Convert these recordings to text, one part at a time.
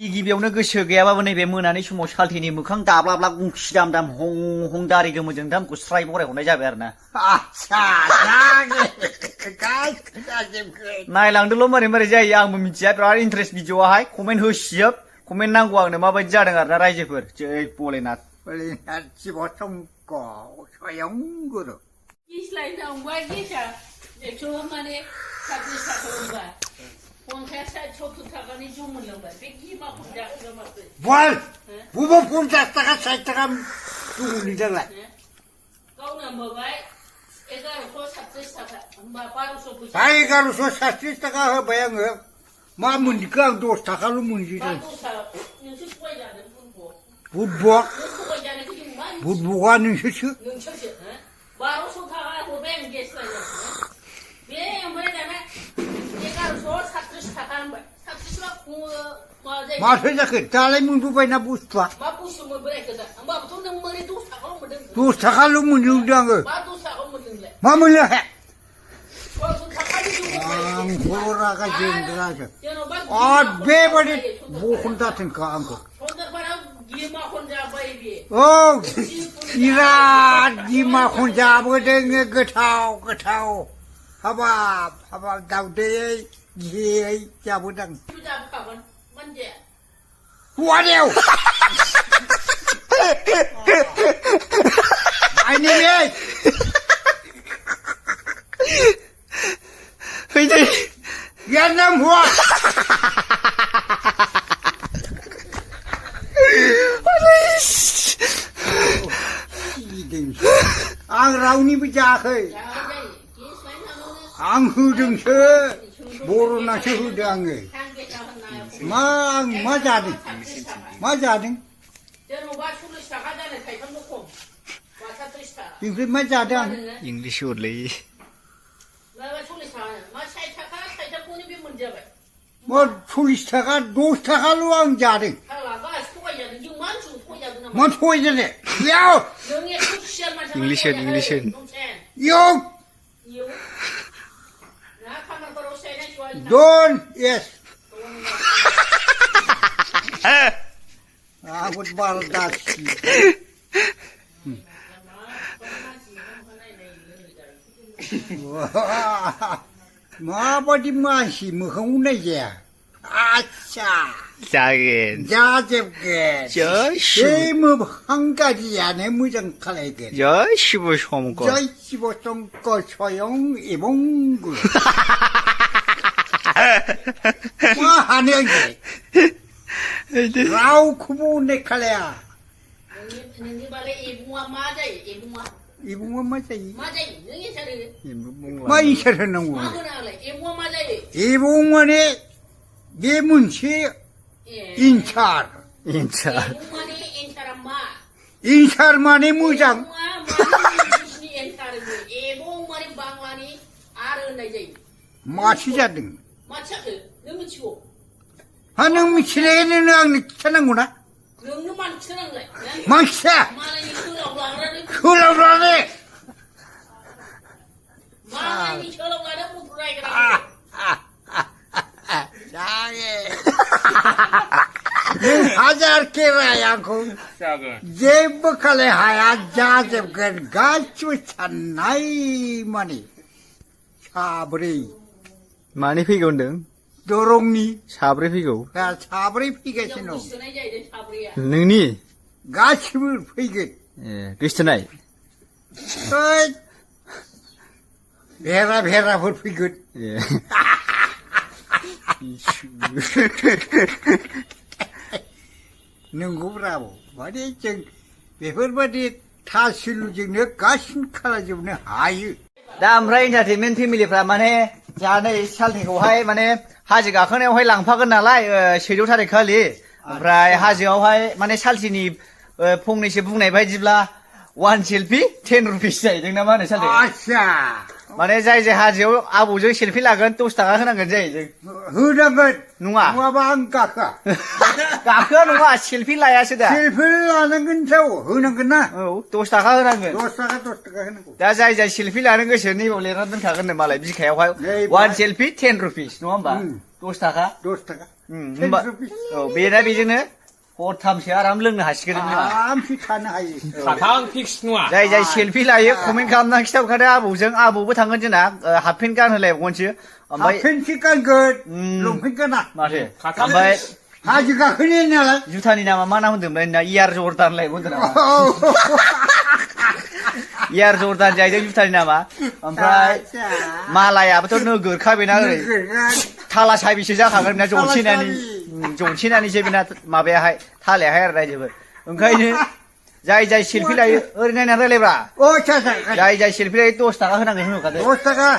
गिबियावनो गोसो गैयाबाबो नैबे मोनानि समाव सालथेनि मोखां दाब्लाब्ला गुंखि दाम दाम हं हं दारि गोमोजों दामखौ स्राय बरायहरनाय जाबाय आरो ना नायलांदोल' मारै मारै जायो आंबो मिथिया बिराद इन्टारेस्ट भिडिअआहाय कमेन्ट होसिजोब कमेन्ट नांगौ आंनो माबायदि जादों आरो ना रायजोफोर जै भलेनाथ शिव शंकर स्वयं गुरु गिस्लायनांबाय गिसा एकस' माने 36 थाखा होनबा 50 60 थाखानि जौ मोनलांबाय बे गिमाखौ जाखोना माखो बल बबाव 50 थाखा 60 थाखा दङ नोंदालाय गावनो माबाय 1136 थाखा होमबा 1200 फैसा 1136 थाखा होबाय आङो मा मोनखो आं 10 थाखाल' मोनजोदों नोंसो थगायजादों बुदबक थगायजानायखौ जों मा बुदबकआ नोंसोरसो 1200 थाखा हरबाय आं गेस लायनानै बे ओमफ्राय दाना 1136 थाखा होनबाय 36 लाख मा जायो माथो जाखो दालाय मोनबोबायना बुस्थुआ मा बुस्थु मोनबोनायखौ दा होमबाबोथ' नों बोरै 10 थाखाल' मोनदों 10 थाखाल' मोनजोबदों आङो मा 10 थाखा मोनदोंलाय मा मोननो हे 1200 थाखानि जौ आं हरागा जोंद्रासो बेबादि बखन दाथोंखा आंखौ औ बिराद गिमाखन जाबोदों गोथाव गोथाव हाबाब हाबाब दाउदै गियै जाबोदों हौवानियाव आइनि बे फैदो यार नाम हुआ आं रावनिबो जायाखै आं होदोंसो बर'नासो होदों आङो मा जादों मा जादों बेनिफ्राय मा जादों आं इंलिश हरलै मा 40 थाखा 10 थाखाल' आं जादों मा थगायजादों बेयाव इंलिश होन इयाव Don't yes. Aku baldasi. माबादि मानसि मोखाङाव नायजाया आच्छा जागोन जाजोबगोन जय बे मोखां गाज्रियानो मोजां खालायगोन जय शिव शंकर जय शिव शंकर स्वयं एबं गुरु मा हानो आंलाय रावखौबो अननाय खालाया नोंनि बालाय एबुङा मा जायो एबुङा एबुङा मा जायो नों इसार होनो मा इसोर होनांगौ मा होनालाय एबुङा मा जायो एबुं माने बे मोनसे इन्सार माने एन्सारा मा इन्सार माने मोजां एबुं माने बांलानि आरो होननाय जायो माथो जादों माथो जाखो नों मिथिगौ हा नों मिथिनायखायनो नों आंनो खिथानांगौ ना नोंनो मानो खिथानांलाय मा खिथा मालायनि सोलावलांनानै मालायनि सोलावलांनानै मटर रायग्रा नों हाजार केराय आंखौ जेबो खालाय हाया जाजोबगोन गासिबो साननाय माने साब्रै मानि फैगौ होनदों दरंनि साब्रै फैगौ साब्रै फैगासिनो दं नोंनि गासिबो फैगोन गोसथोनाय भेराफोर फैगोन नंगौ ब्राव माने जों बेफोरबायदि थासिलुजोंनो गासिबो खालामजोबनो हायो दा ओमफ्राय एन्टारटेनमेन्ट फेमिलिफ्रा माने जोंहा नै सालथेखौहाय माने हाजो गाखोनायावहाय लांफागोन नालाय 14 थारिख खालि ओमफ्राय हाजोआवहाय माने सालथेनि फंनैसो बुंनाय बायदिब्ला 1 सेल्फि 10 रुपिस जाहैदों ना मा होनो सालथे आच्छा माने जाय हाजोआव आबौजों सेल्फि लागोन 10 थाखा होनांगोन जाहैदों होनांगोन नङा नङाबा आं गाखोआ गाखोआ नङा सेल्फि लायासो दा सेल्फि लानांगोनथ' होनांगोन ना औ 10 थाखा होनांगोन 10 थाखा होनांगौ दा जाय सेल्फि लानो गोसो नैबाव लिरना दोनखागोन नो मालाय बिखायावहाय 1 सेल्फि 10 रुपिस नङा होमबा 10 थाखा होमबा औ बेना बेजोंनो हरथामसो आराम लोंनो हासिगोन नोङो आरामसे थानो हायो खाथां फिक्स नङा जाय जाय सेलफि लायो कमेन्ट खालामनानै खिथाहरखादो आबौजों आबौबो थांगोन जोंना हाफ पेन्ट गानहोलायबावनोसो ओमफ्राय हाफपेन्टसो गानगोन लंपेन्ट गाना माथो ओमफ्राय हाजो गाखोनाय नालाय जुथानि नामा मा नाम होनदोंमोनलाय नोंना इयार जर्दान लायबो होनदों नामा इयार जर्दान जाहैदों जुथानि नामा ओमफ्राय मालायाबोथ' नोगोरखा बेना ओरै थाला साबिसो जाखागोन ना जंसेनानैसो बेना माबायाहाय थालायाहाय आरो रायजोबो ओंखायनो जाय जाय सेलफि लायो ओरै नायनानै रायलायब्रा जाय जाय सेलफि लायो 10 थाखा होनांगोन होनहरखादो 10 थाखा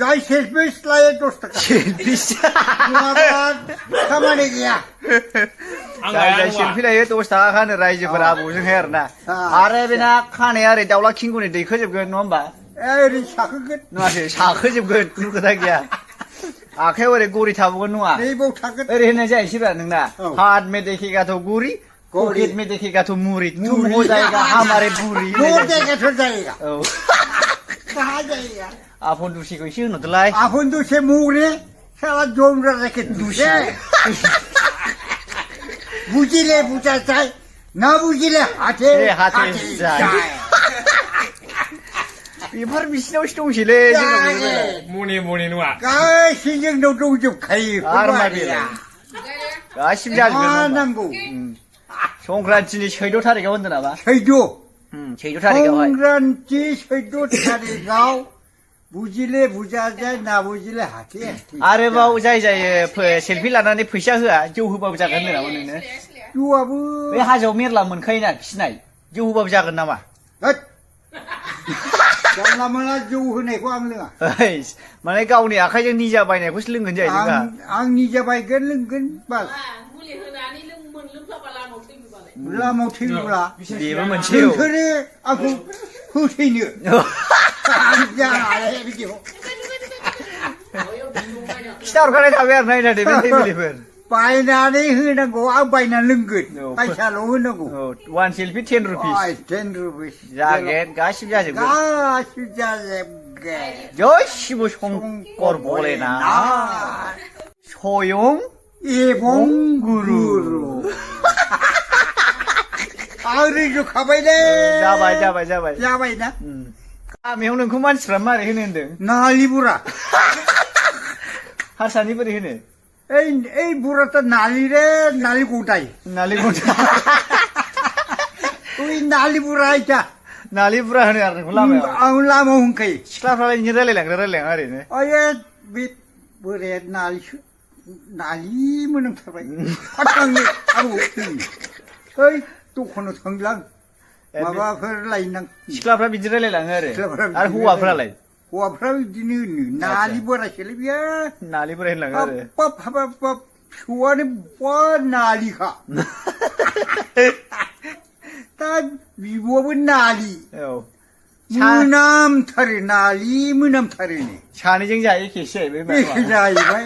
जाय सेलफिस लायो 10 थाखा सेलफिस खामानि गैया जाय जाय सेलफि लायो 10 थाखा खानो रायजोफोरा आबौजोंहाय आरोना आरो बेना खानाया ओरै दाउला खिंगुनि दैखोजोबगोन नङा होमबा ओरै साखोगोन नङासो साखोजोबगोन खुनु खोथा गैया आखायाव ओरै गरि थाबावगोन नङा नैबाव थागोन ओरै होननाय जाहैसैब्रा नोंना हाथ में देखेगा तो गुरी पॉकेट में देखेगा तो मुरी तुम हो जाएगा हमारे बुरी मोर जायगाथ' जायगा औ कहा जायगा आफन दुसिखौ एसे होनहरदोलाय आफन दसे मुरे साला जमरा जाके दुसे बुझिले बुझा जाय ना बुझिले हाथे हाथे जाय बेफोर बिसिनावसो दंसैलै मने नङा गासैजों दंजोबखायो आरो मा बेलाय गासिबो जाजोबगोन मा नांगौ संक्रान्तिनि 14 थारिखआव होनदों नामा 14 थारिखआवहाय संक्रान्ति 14 थारिखआव बुजिले बुझा जाय ना बुजिले हाथे आरोबाव जाय जाय सेलफि लानानै फैसा होआ जौ होबाबो जागोन होनदों नामा नोंनो जौआबो बे हाजोआव मेरला मोनखायोना खिनाय जौ होबाबो जागोन नामा जानला मोनला जौ होनायखौ आं लोङा माने गावनि आखाइजों निजा बायनायखौसो लोंगोन जाहैदों आं निजा बायगोन लोंगोन बास मुलि होनानै मोनलोंफ्लाबा लामायाव थैबालाय लामायाव थैब्ला बेबो मोनसे नोंसोरो आंखौ फोथैनो आं जानाय बिदिखौ खिथाहरखानाय थाबाय आरो नायनानै बे फेमिलिफोर बायनानै होनांगौ आं बायनानै लोंगोन फैसाल' होनांगौ 1 सेलफि 10 रुपिस 10 रुपिस जागोन गासिबो जाजोबगोन गासिबो जाजोबगोन जय शिव शंकर भलेनाथ स्वयं एबं गुरु आं रोंजोबखाबायलै जाबायना गामियाव नोंखौ मानसिफ्रा मारै होनो होनदों नालि बुरा हारसानि बोरै होनो এই বুড়াটা নালি রে নালি গোটাই ওই নালি বুড়া আইটা नालि बुरा होनो आरो नोंखौ लामायाव आं लामायाव होनखायो सिख्लाफ्रालाय बिदिनो रायलायलाङा ओरैनो ओइ बे बोराया नालि मोनामथारबाय थांनो आबौ ओइ दखानाव थांलां माबाफोर लायनां सिख्लाफ्रा बिदि रायलायलाङो आरो हौवाफ्रालाय हौवाफ्रा बिदिनो होनो नालि बोरायसोलै बियो नालि बोराय होनलाङो आरो हाबाब फिसौआनो बा नालिखा दा बिब'आबो नालि मोनामथारो नालि मोनामथारो सानैजों जायो एखेसो जाहैबाय जाहैबाय